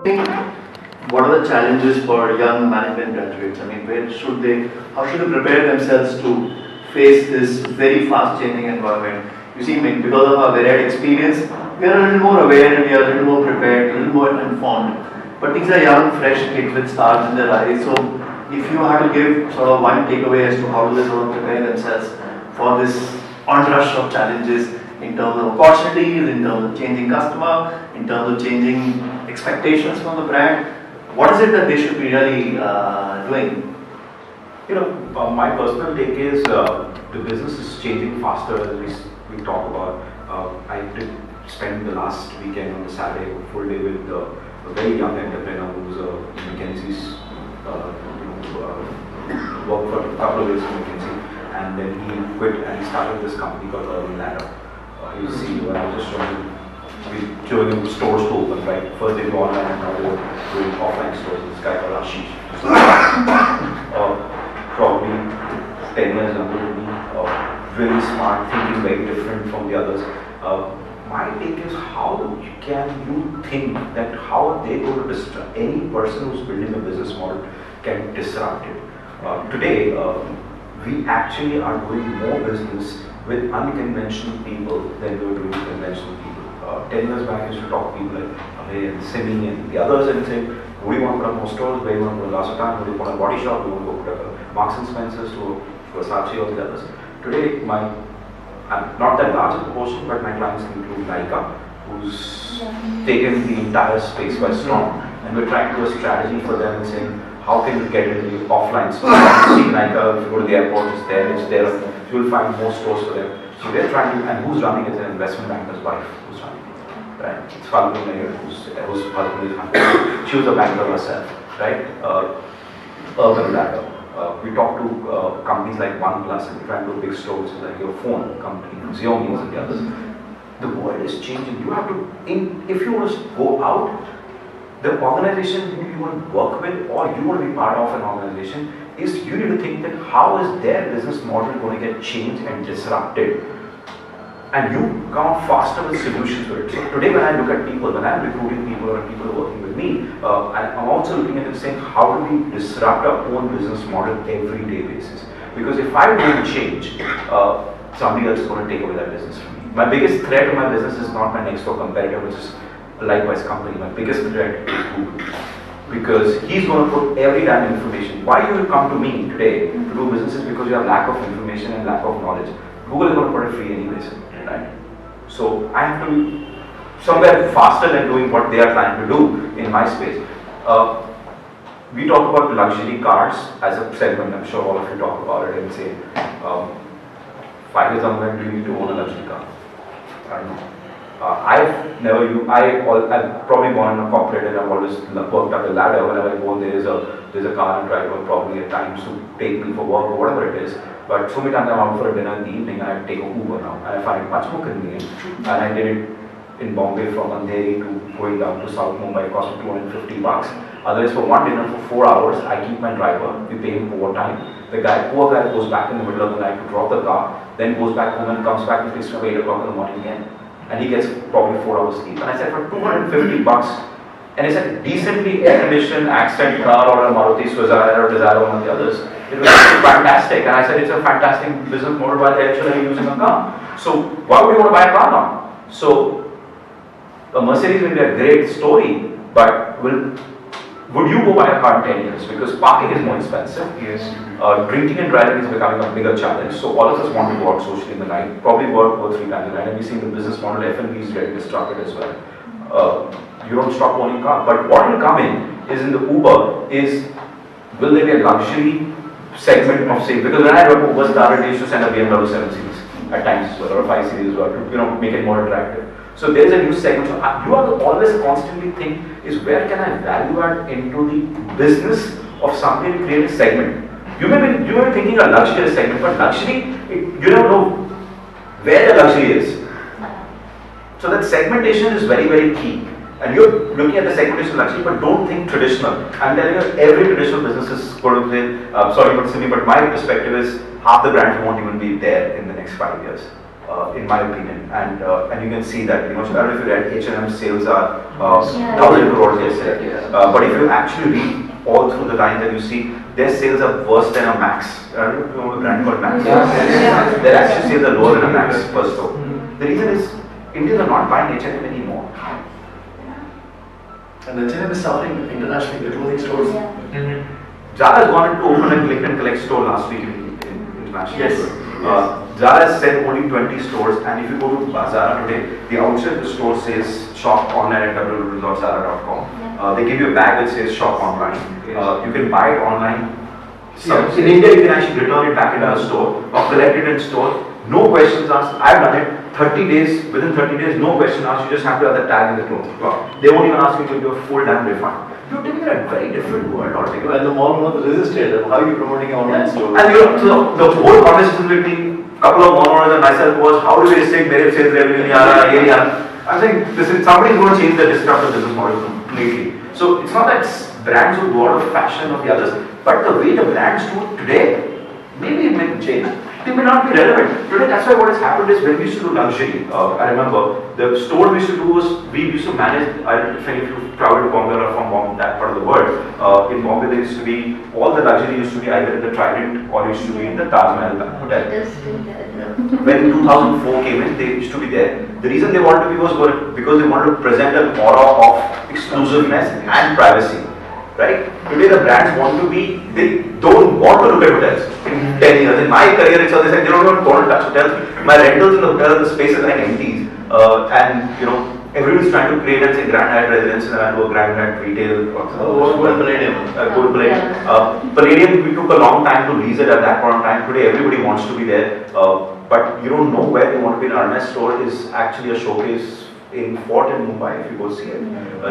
think what are the challenges for young management graduates? I mean, how should they prepare themselves to face this very fast changing environment? You see, because of our varied experience, we are a little more aware and we are a little more prepared, a little more informed. But these are young, fresh kids with stars in their eyes. So, if you had to give sort of one takeaway as to how do they sort of prepare themselves for this onrush of challenges in terms of opportunities, in terms of changing customer, in terms of changing expectations from the brand, what is it that they should be really doing? You know, my personal take is the business is changing faster as we talk about. I did spend the last weekend on the Saturday, full day with a very young entrepreneur who's in McKinsey's, worked for a couple of years in McKinsey, and then he quit and he started this company called Urban Ladder. You see, when I was just showing him stores to open, right? First they do online and now they're doing offline stores. This guy called Ashish. Probably 10 years younger than me, really smart, thinking very different from the others. My take is, how can you think that how are they going to disrupt any person who's building a business model can disrupt it? Today, we actually are doing more business with unconventional people than we were doing with conventional people. 10 years back, I used to talk to people like Abhay and Simi and the others and say, do we want to put up more stores, where we want to put a Lasatan, do we want a body shop, do we want to go put a Marks and Spencer's to Versace or the others. Today, I'm not that large a proportion, but my clients include Nykaa, who's taken the entire space by storm, and we're trying to do a strategy for them and saying, how can you get into the offline stores? See Nykaa, if you go to the airport, it's there, you'll find more stores for them. So they're trying to, and who's running it? An investment banker's wife who's running it, right? It's Falguni Nair, whose husband is, she was a banker herself, right? Urban Ladder. We talk to companies like OnePlus and we try to do big stores like your phone company, Xiaomi and the others. The world is changing. You have to, if you want to go out, the organization who you want to work with or you want to be part of an organization is you need to think that how is their business model going to get changed and disrupted, and you come out faster with solutions for it. So today when I look at people, when I'm recruiting people or people are working with me, I'm also looking at it saying how do we disrupt our own business model everyday basis, because if I don't change, somebody else is going to take over that business from me. My biggest threat to my business is not my next door competitor, which is a likewise company. My biggest threat is Google, because he's going to put every damn information. Why you will come to me today to do business is because you have lack of information and lack of knowledge. Google is going to put it free anyways, right? So I have to be somewhere faster than doing what they are trying to do in my space. We talk about luxury cars as a segment. I'm sure all of you talk about it and say, 5 years down the line, do you need to own a luxury car? I don't know. I've probably gone in a corporate and I've always worked up a ladder. Whenever I go, there's a car and driver probably at times to take me for work or whatever it is. But so many times I'm out for a dinner in the evening and I take a Uber now, and I find it much more convenient. And I did it in Bombay from Andheri to going down to South Mumbai, it cost me $250. Otherwise, for one dinner for 4 hours, I keep my driver, we pay him overtime. The poor guy goes back in the middle of the night to drop the car, then goes back home and comes back and takes me 8 o'clock in the morning again. And he gets probably 4 hours sleep. And I said, for $250, and it's a decently air-conditioned accent car or a Maruti Suzuki or Desire or one of the others, it was fantastic. And I said, it's a fantastic business model, why the hell are you using a car? So why would you want to buy a car now? So a Mercedes will be a great story, but would you go buy a car in 10 years? Because parking is more expensive. Yes. Drinking and driving is becoming a bigger challenge. So all of us want to go out socially in the night, probably work 2 or 3 times a night, and we've seen the business model F&B is getting disrupted as well. You don't stop owning car. But what will come in is in the Uber is, will there be a luxury segment of say, because when I work Uber started, they used to send a BMW 7 Series at times as well, or a 5 Series as well, to make it more attractive. So there is a new segment. So you have to always constantly think is where can I value add into the business of something to create a segment. You may be thinking a luxury segment, but luxury, you don't know where the luxury is. So that segmentation is very, very key. And you're looking at the segmentation of luxury, but don't think traditional. I'm telling you, every traditional business is going to play, sorry but Simi, but my perspective is half the brands won't even be there in the next 5 years. in my opinion. And you can see that, I don't know if you read H&M sales are 1,000 crores yesterday. But if you actually read all through the lines, and you see their sales are worse than a Max. I don't know a brand called Max. Their actual sales are lower than a Max per store. The reason is Indians are not buying H&M anymore. And H&M is suffering internationally, the clothing stores. Zara has gone into open and click and collect store last week in international. Yes. Zara has said only 20 stores, and if you go to Zara today, the outside of the store says shop online at www.zara.com. They give you a bag that says shop online. You can buy it online. In India, you can actually return it back into the store or collect it in store. No questions asked. I've done it. 30 days, within 30 days, no question asked. You just have to have the tag in the cloth. They won't even ask you to do a full damn refund. You're taking a very different world altogether. And the mall owners resisted. How are you promoting an online store? And so the whole conversation between a couple of mall owners and myself was, how do we restrict mere sales revenue? I'm saying, listen, somebody's going to change the disrupt the business model completely. So it's not that brands will go out of fashion of the others, but the way the brands do it today, maybe it may change. They may not be relevant. Today, that's why what has happened is when we used to do luxury, I remember the store we used to do was, we used to manage, if you travel to Bombay or from Bombay, that part of the world, in Bombay there used to be, all the luxury used to be either in the Trident or used to be in the Taj Mahal hotel. When 2004 came in, they used to be there. The reason they wanted to be was because they wanted to present an aura of exclusiveness and privacy. Right? Today the brands want to be, they don't want to look at hotels in 10 years. In my career, it's they said they don't want to touch hotels. My rentals in the hotel, the space is like empties. And everybody's trying to create a Grand Hyatt residence and do a Grand Hyatt retail. Go to Palladium. Palladium, we took a long time to lease it at that point in time. Today everybody wants to be there. But you don't know where they want to be. An Hermes store is actually a showcase in Fort in Mumbai, if you go see it.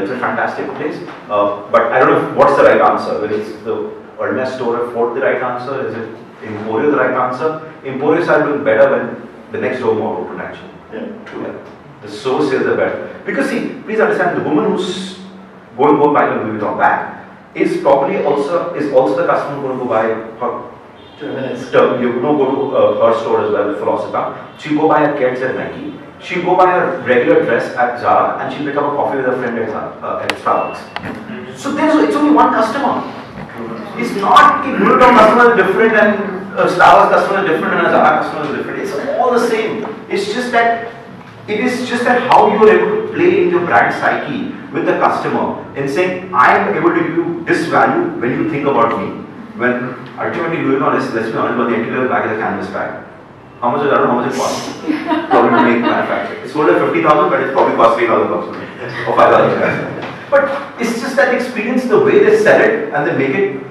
It's a fantastic place. But I don't know what's the right answer. Whether it's the Hermes store at Fort the right answer, is it Emporio the right answer? Emporios are doing better when the next door more open actually. Yeah, true. Yeah. The store sales are better. Because see, please understand, the woman who's going to buy the Louis Vuitton bag is probably also the customer going to go buy her. You go to her store as well, Philosopher. She'll go buy her kids at Nike. She'll go buy a regular dress at Zara and she'll pick up a coffee with a friend at Starbucks. So it's only one customer. It's not Louis Vuitton customer is different and a Starbucks customer is different and a Zara customer is different. It's all the same. It's just that how you are able to play in your brand psyche with the customer and saying, I am able to give you this value when you think about me. When ultimately Louis Vuitton is, let's be honest, but the entry-level bag is a canvas bag. I don't know how much it costs. Probably to make manufacture. It's sold at 50,000, but it's probably cost 3,000 or 5,000. But it's just that experience, the way they sell it and they make it,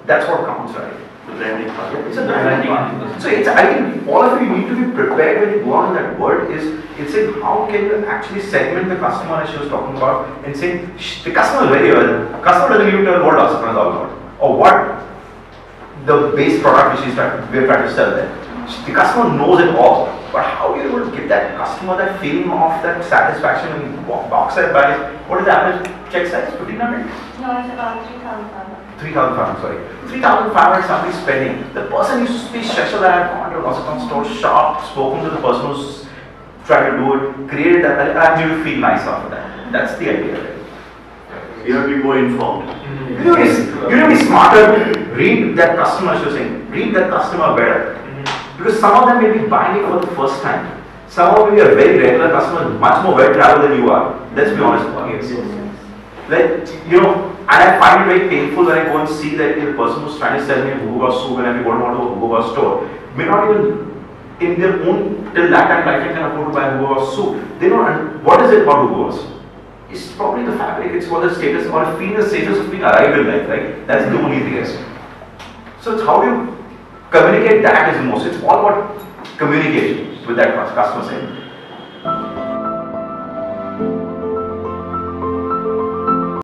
that's what counts, right? The branding part. It's a branding part. So I think all of you need to be prepared when you go on that word it's saying how can you actually segment the customer as she was talking about and saying the customer is very well. The customer doesn't even tell what the customer is all about or what the base product which we're trying to sell there. The customer knows it all, but how are you able to give that customer that feeling of that satisfaction when you box that buys? What is the average check size? 1,500? No, it's about 3,500. 3,500, sorry. 3,500 somebody spending. The person used to be special that I've gone to a Rosicon store, shop, spoken to the person who's trying to do it, created that, and I made you feel nice after that. That's the idea. You have to be more informed. You have to be smarter. Read that customer, as you're saying. Read that customer better. Because some of them may be buying it for the first time. Some of them may be a very regular customer, much more well traveled than you are. Let's be honest about it. Like, and I find it very painful when I go and see that the person who's trying to sell me a Hugo Boss soup and I go to a Hugo Boss store may not even, in their own, till that time, lifetime can afford to buy a Hugo Boss soup. They don't, what is it about Hugo Boss? It's probably the fabric, it's for the status, or feeling the status of being arrived in life, right? That's the only thing. So it's how do you communicate that is the most. It's all about communication with that customer side.